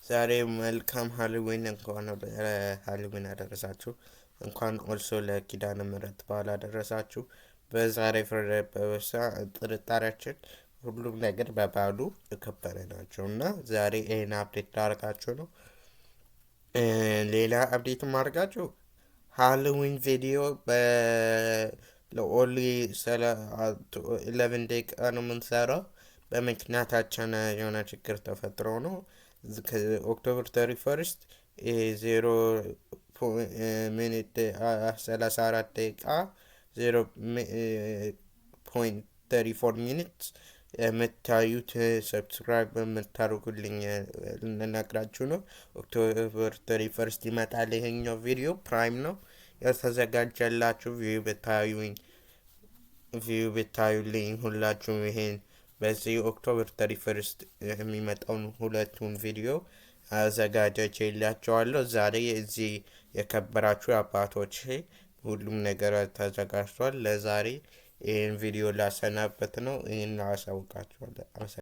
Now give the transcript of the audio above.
ዛሬ መልካም ሃሎዊን እንኳን ወደ ሃሎዊን አደረሳችሁ። እንኳን ኦልሶ ለኪዳነ ምሕረት በዓል አደረሳችሁ። በዛሬ ፍርደ በበሳ ጥርጣሬያችን ሁሉም ነገር በበዓሉ የከበረ ናቸው እና ዛሬ ይህን አፕዴት ላደርጋችሁ ነው። ሌላ አፕዴት ማድረጋችሁ ሃሎዊን ቪዲዮ ለኦንሊ 11 ደቂቃ ነው የምንሰራው። በምክንያታችን የሆነ ችግር ተፈጥሮ ነው። ኦክቶበር 31 0 ሚኒት 34 ደቂቃ 0.34 ሚኒት የምታዩት ሰብስክራይብ በምታደርጉልኝ ልነግራችሁ ነው። ኦክቶበር 31 ይመጣል። ይሄኛው ቪዲዮ ፕራይም ነው ያልተዘጋጀላችሁ። ቪው ብታዩልኝ ሁላችሁም ይሄን በዚህ ኦክቶበር 31 የሚመጣውን ሁለቱን ቪዲዮ አዘጋጀችላቸዋለሁ። ዛሬ እዚህ የከበራችሁ አባቶች ሁሉም ነገር ተዘጋጅቷል። ለዛሬ ይህን ቪዲዮ ላሰናበት ነው። ይህን አሳውቃችኋለሁ።